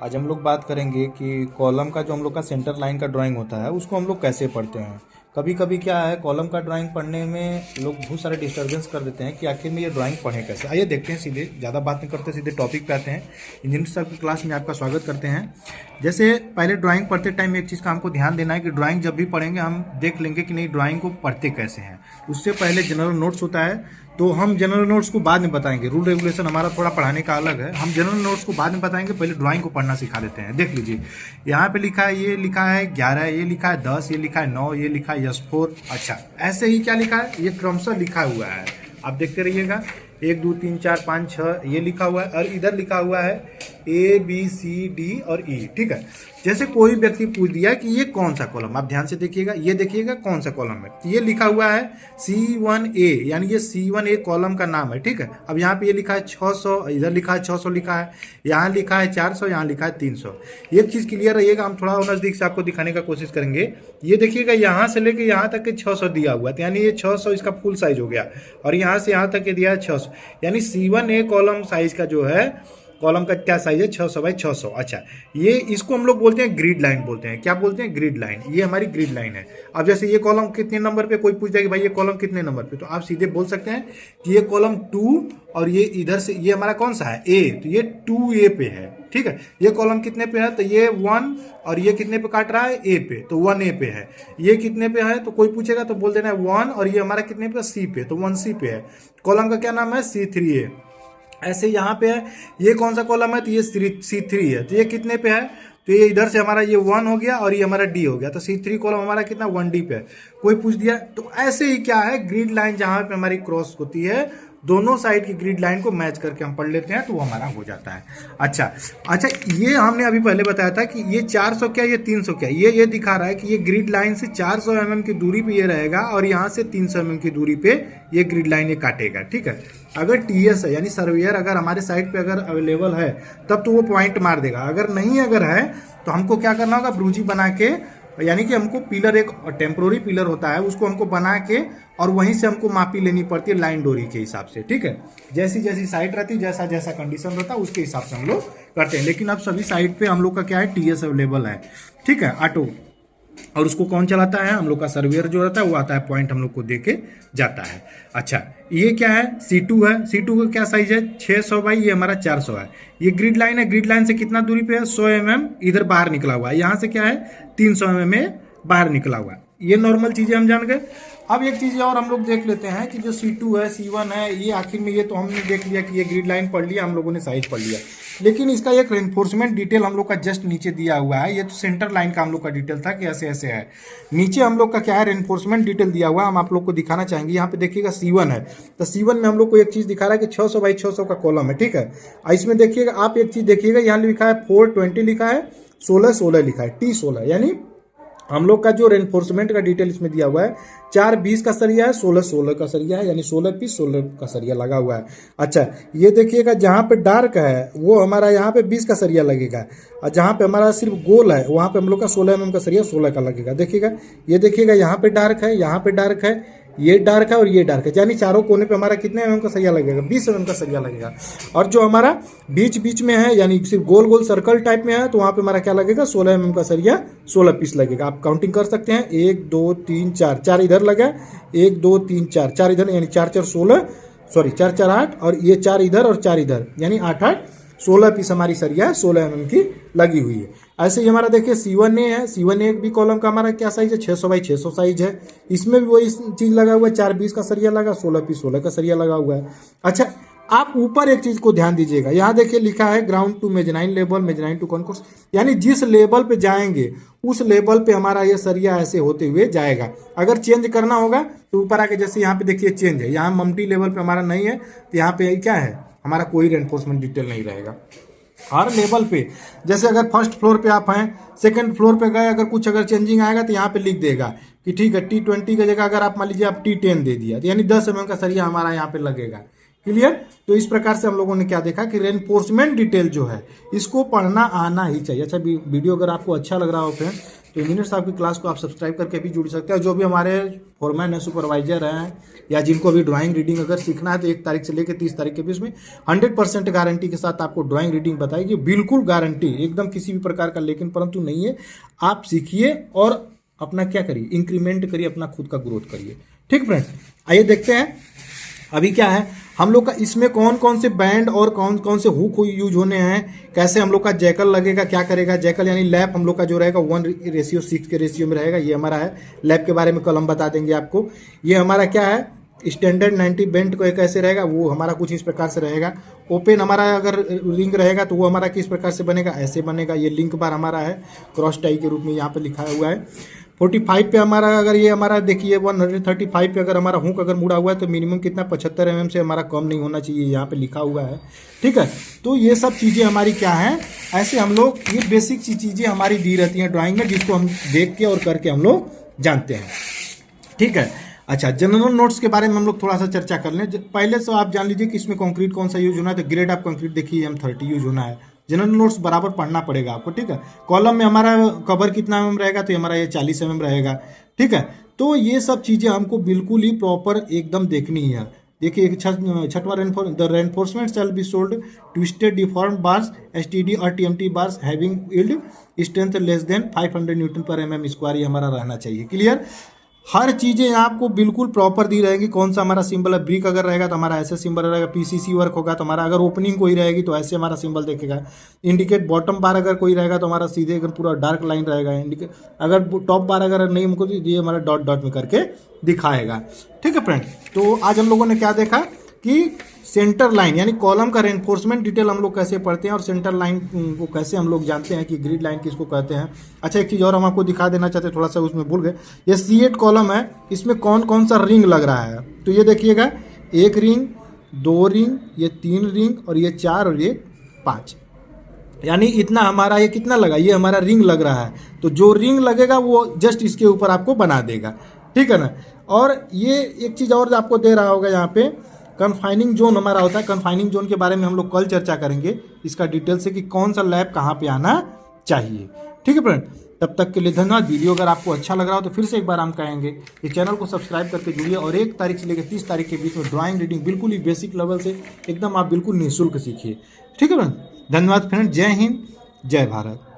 आज हम लोग बात करेंगे कि कॉलम का जो हम लोग का सेंटर लाइन का ड्राइंग होता है उसको हम लोग कैसे पढ़ते हैं। कभी कभी क्या है, कॉलम का ड्राइंग पढ़ने में लोग बहुत सारे डिस्टर्बेंस कर देते हैं कि आखिर में ये ड्राइंग पढ़ें कैसे। आइए देखते हैं, सीधे ज़्यादा बात नहीं करते, सीधे टॉपिक पे आते हैं। इंजीनियर सर की क्लास में आपका स्वागत करते हैं। जैसे पहले ड्राइंग पढ़ते टाइम एक चीज़ का हमको ध्यान देना है कि ड्राइंग जब भी पढ़ेंगे हम देख लेंगे कि नहीं ड्राइंग को पढ़ते कैसे हैं। उससे पहले जनरल नोट्स होता है, तो हम जनरल नोट्स को बाद में बताएंगे। रूल रेगुलेशन हमारा थोड़ा पढ़ाने का अलग है, हम जनरल नोट्स को बाद में बताएंगे, पहले ड्राइंग को पढ़ना सिखा देते हैं। देख लीजिए, यहाँ पे लिखा है, ये लिखा है 11, ये लिखा है 10, ये लिखा है 9, ये लिखा है S4। अच्छा, ऐसे ही क्या लिखा है, ये क्रमशः लिखा हुआ है, आप देखते रहिएगा। 1 2 3 4 5 6 ये लिखा हुआ है, और इधर लिखा हुआ है ABCD और E। ठीक है, जैसे कोई व्यक्ति पूछ दिया कि ये कौन सा कॉलम, आप ध्यान से देखिएगा, ये देखिएगा कौन सा कॉलम है। ये लिखा हुआ है C1A, यानी ये C1A कॉलम का नाम है। ठीक है, अब यहाँ पे ये लिखा है 600, इधर लिखा है 600 लिखा है, यहाँ लिखा है 400, यहाँ लिखा है 300। एक चीज़ क्लियर रहिएगा, हम थोड़ा नज़दीक से आपको दिखाने का कोशिश करेंगे। ये देखिएगा, यहाँ से लेके यहाँ तक के 600 दिया हुआ है, यानी ये 600 इसका फुल साइज हो गया, और यहाँ से यहाँ तक के दिया है 600, यानी C1A कॉलम साइज का जो है, कॉलम का क्या साइज है, 600 बाई 600। अच्छा, ये इसको हम लोग बोलते हैं ग्रिड लाइन बोलते हैं। क्या बोलते हैं, ग्रिड लाइन। ये हमारी ग्रिड लाइन है। अब जैसे ये कॉलम कितने नंबर पे, कोई पूछ जाए कि भाई ये कॉलम कितने नंबर पे, तो आप सीधे बोल सकते हैं कि ये कॉलम 2, और ये इधर से ये हमारा कौन सा है, A, तो ये 2A पे है। ठीक है, ये कॉलम कितने पे है, तो ये 1, और ये कितने पे काट रहा है, A पे, तो 1A पे है। ये कितने पे है, तो कोई पूछेगा तो बोल देना है 1, और ये हमारा कितने पे, C पे, तो 1C पे है। कॉलम का क्या नाम है, C3A। ऐसे यहाँ पे है, ये कौन सा कॉलम है, तो ये C3 है, तो ये कितने पे है, तो ये इधर से हमारा ये 1 हो गया, और ये हमारा D हो गया, तो C3 कॉलम हमारा कितना, 1D पे है। कोई पूछ दिया, तो ऐसे ही क्या है, ग्रिड लाइन जहाँ पे हमारी क्रॉस होती है, दोनों साइड की ग्रिड लाइन को मैच करके हम पढ़ लेते हैं, तो वो हमारा हो जाता है। अच्छा, ये हमने अभी पहले बताया था कि ये 400 क्या, ये 300 क्या, ये दिखा रहा है कि ये ग्रिड लाइन से 400 mm की दूरी पे ये रहेगा, और यहाँ से 300 mm की दूरी पे ये ग्रिड लाइन ये काटेगा। ठीक है, अगर TS है, यानी सर्वेयर अगर हमारे साइड पे अगर अवेलेबल है, तब तो वो पॉइंट मार देगा। अगर नहीं अगर है, तो हमको क्या करना होगा, ब्रूजी बना के, यानी कि हमको पिलर, एक टेम्प्रोरी पिलर होता है, उसको हमको बना के, और वहीं से हमको मापी लेनी पड़ती है लाइन डोरी के हिसाब से। ठीक है, जैसी जैसी साइड रहती है, जैसा जैसा कंडीशन रहता है, उसके हिसाब से हम लोग करते हैं। लेकिन अब सभी साइड पे हम लोग का क्या है, TS अवेलेबल है। ठीक है, ऑटो, और उसको कौन चलाता है, हम लोग का सर्वेयर जो रहता है, वो आता है, पॉइंट हम लोग को दे के जाता है। अच्छा, ये क्या है, C2 है। C2 का क्या साइज है, 600 बाई ये हमारा 400 है। ये ग्रिड लाइन है, ग्रिड लाइन से कितना दूरी पे है, 100 mm इधर बाहर निकला हुआ है, यहाँ से क्या है, 300 mm में बाहर निकला हुआ है। ये नॉर्मल चीजें हम जान गए। अब एक चीज और हम लोग देख लेते हैं कि जो C2 है, C1 है, ये आखिर में, ये तो हमने देख लिया कि ये ग्रिड लाइन पढ़ लिया, हम लोगों ने साइज पढ़ लिया, लेकिन इसका एक रेनफोर्समेंट डिटेल हम लोग का जस्ट नीचे दिया हुआ है। ये तो सेंटर लाइन का हम लोग का डिटेल था कि ऐसे ऐसे है। नीचे हम लोग का क्या है, रेनफोर्समेंट डिटेल दिया हुआ है, हम आप लोग को दिखाना चाहेंगे। यहाँ पे देखिएगा C1 है, तो C1 में हम लोग को एक चीज दिखा रहा है कि 600 बाई 600 का कॉलम है। ठीक है, इसमें देखिएगा, आप एक चीज देखिएगा, यहाँ लिखा है 420 लिखा है, 16 लिखा है, T16, यानी हम लोग का जो रेनफोर्समेंट का डिटेल इसमें दिया हुआ है, 4-20 का सरिया है, 16 का सरिया है, यानी 16 पीस 16 का सरिया लगा हुआ है। अच्छा, ये देखिएगा, जहाँ पे डार्क है वो हमारा यहाँ पे 20 का सरिया लगेगा, और जहाँ पे हमारा सिर्फ गोल है वहाँ पे हम लोग का 16 mm का सरिया 16 का लगेगा। देखिएगा, ये देखिएगा, यहाँ पे डार्क है, यहाँ पे डार्क है, ये डार्क है, और ये डार्क है, यानी चारों कोने पे हमारा कितने mm का सरिया लगेगा, 20 mm का सरिया लगेगा। और जो हमारा बीच बीच में है, यानी सिर्फ गोल गोल सर्कल टाइप में है, तो वहाँ पे हमारा क्या लगेगा, 16 mm का सरिया 16 पीस लगेगा। आप काउंटिंग कर सकते हैं, 1 2 3 4, 4 इधर लगा, 1 2 3 4, 4 इधर, यानी 4 4 16, सॉरी 4 4 8, और ये 4 इधर और 4 इधर, यानी 8 8 16 पीस हमारी सरिया 16 mm की लगी हुई है। ऐसे ही हमारा देखिए C1A है, C1A भी कॉलम का हमारा क्या साइज है, 600 बाई 600 साइज है। इसमें भी वही चीज लगा हुआ है, 4-20 का सरिया लगा, 16 पीस 16 का सरिया लगा हुआ है। अच्छा, आप ऊपर एक चीज को ध्यान दीजिएगा, यहाँ देखिए लिखा है ground to mezzanine level, mezzanine to concourse, यानी जिस लेवल पे जाएंगे उस लेवल पे हमारा ये सरिया ऐसे होते हुए जाएगा। अगर चेंज करना होगा तो ऊपर आके, जैसे यहाँ पे देखिए चेंज है, यहाँ ममटी लेवल पे हमारा नहीं है, तो यहाँ पे क्या है, हमारा कोई रेनफोर्समेंट डिटेल नहीं रहेगा। हर लेवल पे, जैसे अगर फर्स्ट फ्लोर पे आप हैं, सेकंड फ्लोर पे गए, अगर कुछ अगर चेंजिंग आएगा तो यहाँ पे लिख देगा कि ठीक है, T20 की जगह अगर आप मान लीजिए आप T10 दे दिया, तो यानी 10 mm का सरिया हमारा यहाँ पे लगेगा। क्लियर। तो इस प्रकार से हम लोगों ने क्या देखा कि रेनफोर्समेंट डिटेल जो है इसको पढ़ना आना ही चाहिए। अच्छा, वीडियो अगर आपको अच्छा लग रहा हो फ्रेंड तो इंजीनियर साहब की क्लास को आप सब्सक्राइब करके भी जुड़ सकते हैं। जो भी हमारे फोरमैन है, सुपरवाइजर हैं, या जिनको अभी ड्राइंग रीडिंग अगर सीखना है तो 1 तारीख से लेकर 30 तारीख के बीच में 100% गारंटी के साथ आपको ड्राइंग रीडिंग बताएगी, बिल्कुल गारंटी, एकदम किसी भी प्रकार का लेकिन परंतु नहीं है। आप सीखिए और अपना क्या करिए, इंक्रीमेंट करिए, अपना खुद का ग्रोथ करिए। ठीक फ्रेंड्स, आइए देखते हैं अभी क्या है हम लोग का, इसमें कौन कौन से बैंड और कौन कौन से हुक यूज होने हैं, कैसे हम लोग का जैकल लगेगा, क्या करेगा जैकल, यानी लैप हम लोग का जो रहेगा 1:6 के रेशियो में रहेगा। ये हमारा है लैप के बारे में कल हम बता देंगे आपको। ये हमारा क्या है, स्टैंडर्ड 90 बेंट को कैसे रहेगा, वो हमारा कुछ इस प्रकार से रहेगा। ओपन हमारा अगर रिंग रहेगा तो वो हमारा किस प्रकार से बनेगा, ऐसे बनेगा। ये लिंक बार हमारा है क्रॉस टाई के रूप में यहाँ पे लिखा हुआ है। 45 पे हमारा, अगर ये हमारा देखिए 135 पे अगर हमारा हुक अगर मुड़ा हुआ है तो मिनिमम कितना 75 mm से हमारा कम नहीं होना चाहिए, यहाँ पे लिखा हुआ है। ठीक है, तो ये सब चीज़ें हमारी क्या हैं, ऐसे हम लोग ये बेसिक चीज़ें हमारी दी रहती हैं ड्राइंग में, जिसको हम देख के और करके हम लोग जानते हैं। ठीक है, अच्छा जनरल नोट्स के बारे में हम लोग थोड़ा सा चर्चा कर लें। पहले से आप जान लीजिए कि इसमें कंक्रीट कौन सा यूज होना है, तो ग्रेड ऑफ कंक्रीट देखिए M30 यूज होना है। जनरल नोट्स बराबर पढ़ना पड़ेगा आपको। ठीक है, कॉलम में हमारा कवर कितना mm रहेगा, तो हमारा ये 40 mm रहेगा। ठीक है, तो ये सब चीज़ें हमको बिल्कुल ही प्रॉपर एकदम देखनी है। देखिए छठवां reinforcement shall be sold twisted deform bars STD और TMT bars having yield strength less than 500 Nm², ये हमारा रहना चाहिए। क्लियर, हर चीज़ें आपको बिल्कुल प्रॉपर दी रहेगी। कौन सा हमारा सिंबल है, ब्रिक अगर रहेगा तो हमारा ऐसे सिंबल रहेगा, PCC वर्क होगा तो हमारा, अगर ओपनिंग कोई रहेगी तो ऐसे हमारा सिंबल देखेगा। इंडिकेट बॉटम बार अगर कोई रहेगा तो हमारा सीधे अगर पूरा डार्क लाइन रहेगा। इंडिकेट अगर टॉप बार अगर नहीं हमको तो ये हमारा डॉट डॉट में करके दिखाएगा। ठीक है फ्रेंड, तो आज हम लोगों ने क्या देखा कि सेंटर लाइन यानी कॉलम का रेनफोर्समेंट डिटेल हम लोग कैसे पढ़ते हैं और सेंटर लाइन को कैसे हम लोग जानते हैं कि ग्रिड लाइन किसको कहते हैं। अच्छा, एक चीज़ और हम आपको दिखा देना चाहते हैं, थोड़ा सा उसमें भूल गए। ये C8 कॉलम है, इसमें कौन कौन सा रिंग लग रहा है, तो ये देखिएगा 1 रिंग, 2 रिंग, ये 3 रिंग और ये 4 और ये 5, यानी इतना हमारा ये कितना लगा, ये हमारा रिंग लग रहा है। तो जो रिंग लगेगा वो जस्ट इसके ऊपर आपको बना देगा। ठीक है ना, और ये एक चीज़ और आपको दे रहा होगा यहाँ पे, कन्फाइनिंग जोन हमारा होता है। कन्फाइनिंग जोन के बारे में हम लोग कल चर्चा करेंगे इसका डिटेल से कि कौन सा लैब कहाँ पे आना चाहिए। ठीक है फ्रेंड, तब तक के लिए धन्यवाद। वीडियो अगर आपको अच्छा लग रहा हो तो फिर से एक बार हम कहेंगे इस चैनल को सब्सक्राइब करके जुड़िए और 1 तारीख से लेकर 30 तारीख के बीच में ड्राइंग रीडिंग बिल्कुल ही बेसिक लेवल से एकदम आप बिल्कुल निःशुल्क सीखिए। ठीक है फ्रेंड, धन्यवाद फ्रेंड, जय हिंद, जय भारत।